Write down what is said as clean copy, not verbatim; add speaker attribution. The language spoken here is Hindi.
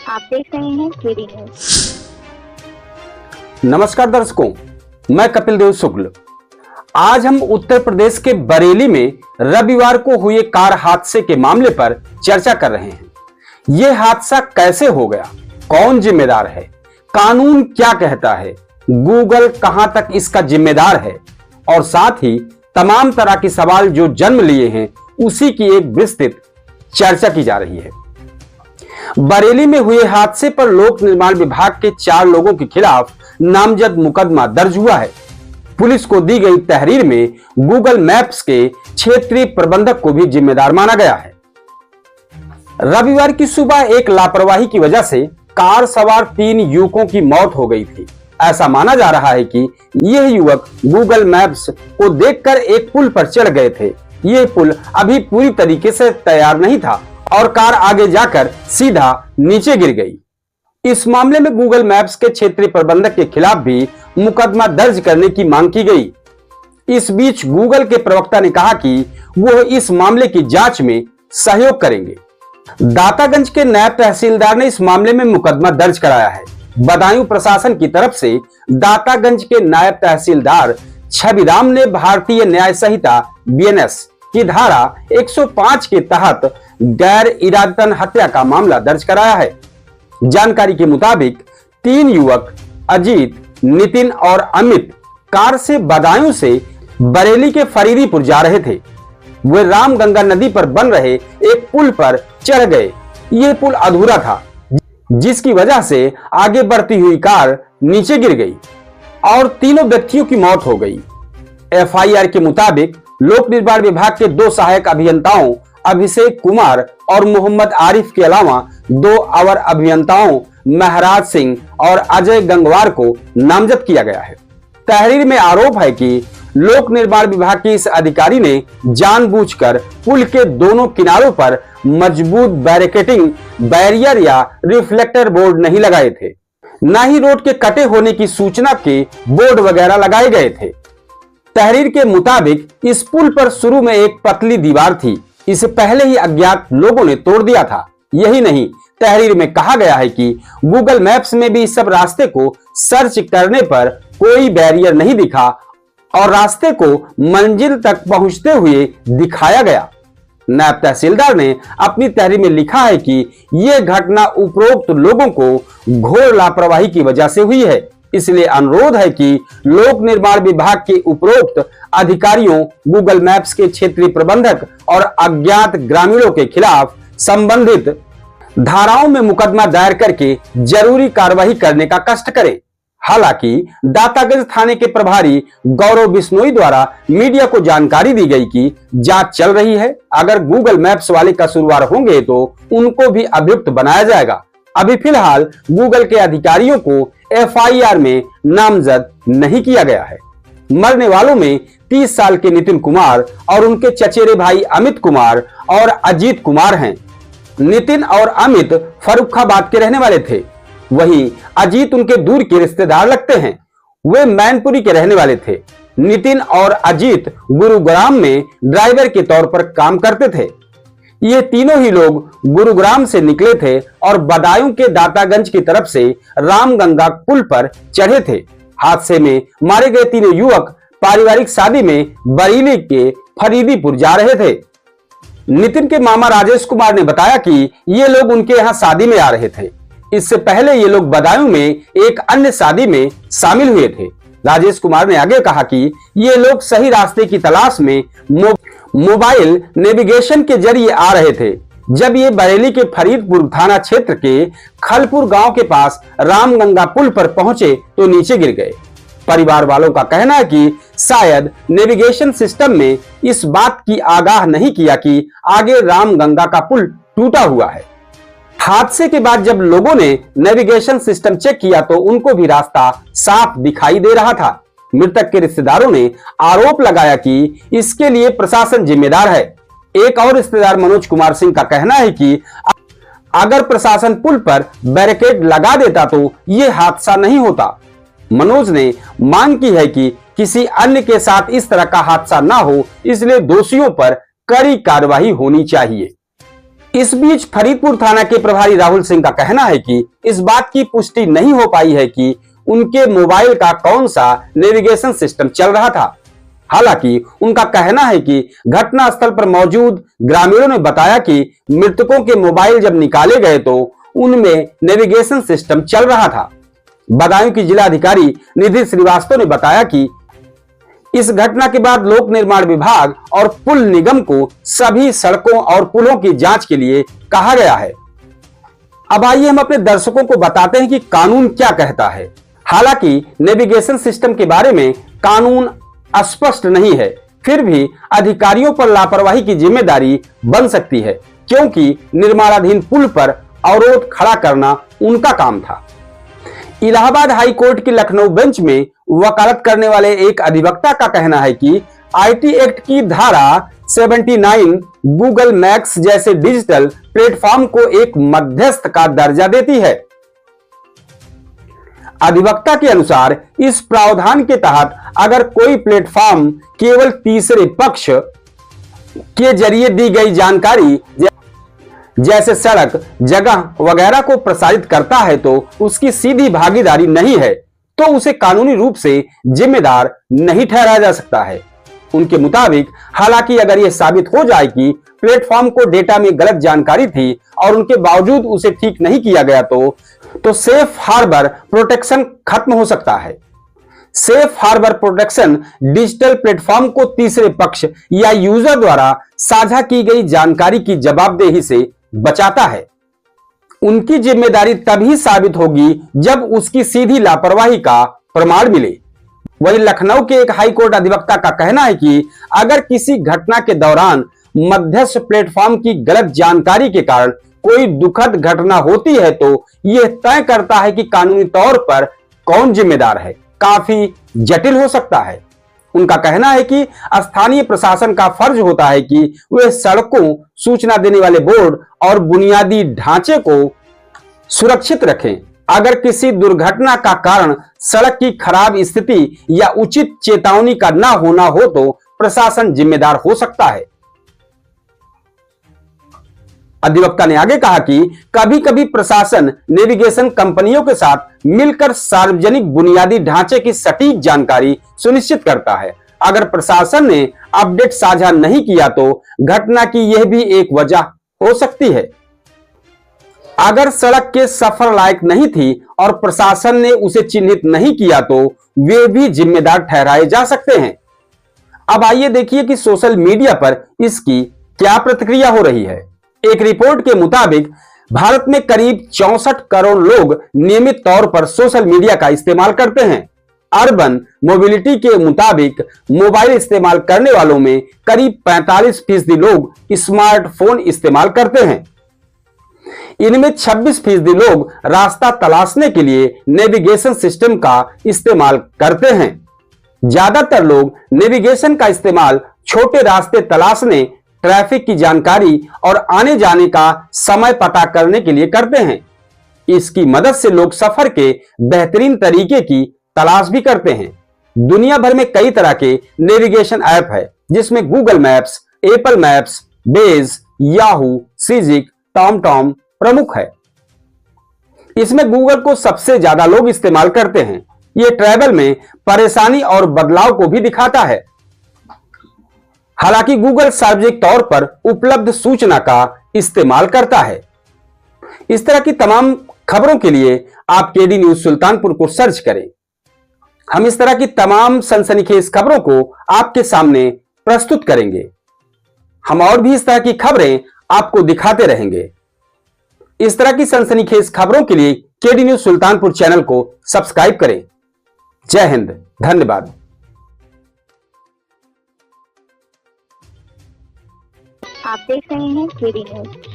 Speaker 1: आप देख रहे हैं केडी न्यूज।
Speaker 2: नमस्कार दर्शकों, मैं कपिल देव शुक्ल। आज हम उत्तर प्रदेश के बरेली में रविवार को हुए कार हादसे के मामले पर चर्चा कर रहे हैं। यह हादसा कैसे हो गया, कौन जिम्मेदार है, कानून क्या कहता है, गूगल कहां तक इसका जिम्मेदार है और साथ ही तमाम तरह के सवाल जो जन्म लिए हैं उसी की एक विस्तृत चर्चा की जा रही है। बरेली में हुए हादसे पर लोक निर्माण विभाग के 4 लोगों के खिलाफ नामजद मुकदमा दर्ज हुआ है। पुलिस को दी गई तहरीर में गूगल मैप्स के क्षेत्रीय प्रबंधक को भी जिम्मेदार माना गया है। रविवार की सुबह एक लापरवाही की वजह से कार सवार 3 युवकों की मौत हो गई थी। ऐसा माना जा रहा है कि यह युवक गूगल मैप्स को देखकर एक पुल पर चढ़ गए थे। यह पुल अभी पूरी तरीके से तैयार नहीं था और कार आगे जाकर सीधा नीचे गिर गई। इस मामले में गूगल मैप्स के क्षेत्रीय प्रबंधक के खिलाफ भी मुकदमा दर्ज करने की मांग की गई। इस बीच गूगल के प्रवक्ता ने कहा कि वो इस मामले की जांच में सहयोग करेंगे। दातागंज के नायब तहसीलदार ने इस मामले में मुकदमा दर्ज कराया है। बदायूं प्रशासन की तरफ से दातागंज के नायब तहसीलदार छविराम ने भारतीय न्याय संहिता BNS की धारा 105 के तहत गैर इरादतन हत्या का मामला दर्ज कराया है। जानकारी के मुताबिक 3 युवक अजीत, नितिन और अमित कार से बदायूं से बरेली के फरीदीपुर जा रहे थे। वे रामगंगा नदी पर बन रहे एक पुल पर चढ़ गए। यह पुल अधूरा था, जिसकी वजह से आगे बढ़ती हुई कार नीचे गिर गई और तीनों व्यक्तियों की मौत हो गई। FIR के मुताबिक लोक निर्माण विभाग के 2 सहायक अभियंताओं अभिषेक कुमार और मोहम्मद आरिफ के अलावा 2 अवर अभियंताओं महराज सिंह और अजय गंगवार को नामजद किया गया है। तहरीर में आरोप है कि लोक निर्माण विभाग के इस अधिकारी ने जानबूझकर पुल के दोनों किनारों पर मजबूत बैरिकेडिंग बैरियर या रिफ्लेक्टर बोर्ड नहीं लगाए थे, न ही रोड के कटे होने की सूचना के बोर्ड वगैरह लगाए गए थे। तहरीर के मुताबिक इस पुल पर शुरू में एक पतली दीवार थी, इसे पहले ही अज्ञात लोगों ने तोड़ दिया था। यही नहीं, तहरीर में कहा गया है कि गूगल मैप्स में भी इस सब रास्ते को सर्च करने पर कोई बैरियर नहीं दिखा और रास्ते को मंजिल तक पहुंचते हुए दिखाया गया। नायब तहसीलदार ने अपनी तहरीर में लिखा है कि यह घटना उपरोक्त लोगों को घोर लापरवाही की वजह से हुई है। इसलिए अनुरोध है कि लोक निर्माण विभाग के उपरोक्त अधिकारियों, गूगल मैप्स के क्षेत्रीय प्रबंधक और अज्ञात ग्रामीणों के खिलाफ संबंधित धाराओं में मुकदमा दायर करके जरूरी कार्रवाई करने का कष्ट करें। हालांकि दातागंज थाने के प्रभारी गौरव बिश्नोई द्वारा मीडिया को जानकारी दी गई कि जांच चल रही है। अगर गूगल मैप्स वाले कसूरवार होंगे तो उनको भी अभियुक्त बनाया जाएगा। अभी फिलहाल गूगल के अधिकारियों को FIR में नामजद नहीं किया गया है। मरने वालों में 30 साल के नितिन कुमार और उनके चचेरे भाई अमित कुमार और अजीत कुमार हैं। नितिन और अमित फर्रुखाबाद के रहने वाले थे, वहीं अजीत उनके दूर के रिश्तेदार लगते हैं। वे मैनपुरी के रहने वाले थे। नितिन और अजीत गुरुग्राम में ड्राइवर के तौर पर काम करते थे। ये तीनों ही लोग गुरुग्राम से निकले थे और बदायूं के दातागंज की तरफ से रामगंगा पुल पर चढ़े थे। हादसे में मारे गए तीनों युवक पारिवारिक शादी में बरेली के फरीदीपुर जा रहे थे। नितिन के मामा राजेश कुमार ने बताया कि ये लोग उनके यहाँ शादी में आ रहे थे। इससे पहले ये लोग बदायूं में एक अन्य शादी में शामिल हुए थे। राजेश कुमार ने आगे कहा कि ये लोग सही रास्ते की तलाश में मोबाइल नेविगेशन के जरिए आ रहे थे। जब ये बरेली के फरीदपुर थाना क्षेत्र के खलपुर गांव के पास रामगंगा पुल पर पहुंचे तो नीचे गिर गए। परिवार वालों का कहना है कि शायद नेविगेशन सिस्टम में इस बात की आगाह नहीं किया कि आगे रामगंगा का पुल टूटा हुआ है। हादसे के बाद जब लोगों ने नेविगेशन सिस्टम चेक किया तो उनको भी रास्ता साफ दिखाई दे रहा था। मृतक के रिश्तेदारों ने आरोप लगाया कि इसके लिए प्रशासन जिम्मेदार है। एक और रिश्तेदार मनोज कुमार सिंह का कहना है कि अगर प्रशासन पुल पर बैरिकेड लगा देता तो यह हादसा नहीं होता। मनोज ने मांग की है कि किसी अन्य के साथ इस तरह का हादसा ना हो, इसलिए दोषियों पर कड़ी कार्रवाई होनी चाहिए। इस बीच फरीदपुर थाना के प्रभारी राहुल सिंह का कहना है कि इस बात की पुष्टि नहीं हो पाई है कि उनके मोबाइल का कौन सा नेविगेशन सिस्टम चल रहा था। हालांकि उनका कहना है कि घटना स्थल पर मौजूद ग्रामीणों ने बताया कि मृतकों के मोबाइल जब निकाले गए तो उनमें नेविगेशन सिस्टम चल रहा था। बदायूं की जिलाधिकारी निधि श्रीवास्तव ने बताया कि इस घटना के बाद लोक निर्माण विभाग और पुल निगम को सभी सड़कों और पुलों की जांच के लिए कहा गया है। अब आइए हम अपने दर्शकों को बताते हैं कि कानून क्या कहता है। हालांकि नेविगेशन सिस्टम के बारे में कानून स्पष्ट नहीं है, फिर भी अधिकारियों पर लापरवाही की जिम्मेदारी बन सकती है, क्योंकि निर्माणाधीन पुल पर अवरोध खड़ा करना उनका काम था। इलाहाबाद हाई कोर्ट की लखनऊ बेंच में वकालत करने वाले एक अधिवक्ता का कहना है कि आईटी एक्ट की धारा 79 गूगल मैप्स जैसे डिजिटल प्लेटफॉर्म को एक मध्यस्थ का दर्जा देती है। अधिवक्ता के अनुसार इस प्रावधान के तहत अगर कोई प्लेटफॉर्म केवल तीसरे पक्ष के जरिए दी गई जानकारी जैसे सड़क, जगह वगैरह को प्रसारित करता है तो उसकी सीधी भागीदारी नहीं है, तो उसे कानूनी रूप से जिम्मेदार नहीं ठहराया जा सकता है। उनके मुताबिक हालांकि अगर यह साबित हो जाए कि प्लेटफॉर्म को डेटा में गलत जानकारी थी और उनके बावजूद उसे ठीक नहीं किया गया तो सेफ हार्बर प्रोटेक्शन खत्म हो सकता है। Safe harbour protection digital platform को तीसरे पक्ष या यूजर द्वारा साझा की गई जानकारी की जवाबदेही से बचाता है। उनकी जिम्मेदारी तभी साबित होगी जब उसकी सीधी लापरवाही का प्रमाण मिले। वहीं लखनऊ के एक हाईकोर्ट अधिवक्ता का कहना है कि अगर किसी घटना के दौरान मध्यस्थ प्लेटफॉर्म की गलत जानकारी के कारण कोई दुखद घटना होती है तो यह तय करता है कि कानूनी तौर पर कौन जिम्मेदार है, काफी जटिल हो सकता है। उनका कहना है कि स्थानीय प्रशासन का फर्ज होता है कि वे सड़कों, सूचना देने वाले बोर्ड और बुनियादी ढांचे को सुरक्षित रखें। अगर किसी दुर्घटना का कारण सड़क की खराब स्थिति या उचित चेतावनी का न होना हो तो प्रशासन जिम्मेदार हो सकता है। अधिवक्ता ने आगे कहा कि कभी कभी प्रशासन नेविगेशन कंपनियों के साथ मिलकर सार्वजनिक बुनियादी ढांचे की सटीक जानकारी सुनिश्चित करता है। अगर प्रशासन ने अपडेट साझा नहीं किया तो घटना की यह भी एक वजह हो सकती है। अगर सड़क के सफर लायक नहीं थी और प्रशासन ने उसे चिन्हित नहीं किया तो वे भी जिम्मेदार ठहराए जा सकते हैं। अब आइए देखिए कि सोशल मीडिया पर इसकी क्या प्रतिक्रिया हो रही है। एक रिपोर्ट के मुताबिक भारत में करीब 64 करोड़ लोग नियमित तौर पर सोशल मीडिया का इस्तेमाल करते हैं। अर्बन मोबिलिटी के मुताबिक मोबाइल इस्तेमाल करने वालों में करीब 45% लोग स्मार्टफोन इस्तेमाल करते हैं। इनमें 26% लोग रास्ता तलाशने के लिए नेविगेशन सिस्टम का इस्तेमाल करते हैं। ज्यादातर लोग नेविगेशन का इस्तेमाल छोटे रास्ते तलाशने, ट्रैफिक की जानकारी और आने जाने का समय पता करने के लिए करते हैं। इसकी मदद से लोग सफर के बेहतरीन तरीके की तलाश भी करते हैं। दुनिया भर में कई तरह के नेविगेशन ऐप है, जिसमें Google Maps, Apple Maps, Waze, Yahoo, Sygic, TomTom प्रमुख है। इसमें गूगल को सबसे ज्यादा लोग इस्तेमाल करते हैं। यह ट्रैवल में परेशानी और बदलाव को भी दिखाता है। हालांकि गूगल सार्वजनिक तौर पर उपलब्ध सूचना का इस्तेमाल करता है। इस तरह की तमाम खबरों के लिए आप केडी न्यूज सुल्तानपुर को सर्च करें। हम इस तरह की तमाम सनसनीखेज खबरों को आपके सामने प्रस्तुत करेंगे। हम और भी इस तरह की खबरें आपको दिखाते रहेंगे। इस तरह की सनसनीखेज खबरों के लिए केडी न्यूज सुल्तानपुर चैनल को सब्सक्राइब करें। जय हिंद, धन्यवाद।
Speaker 1: आप देख रहे हैं केडी न्यूज।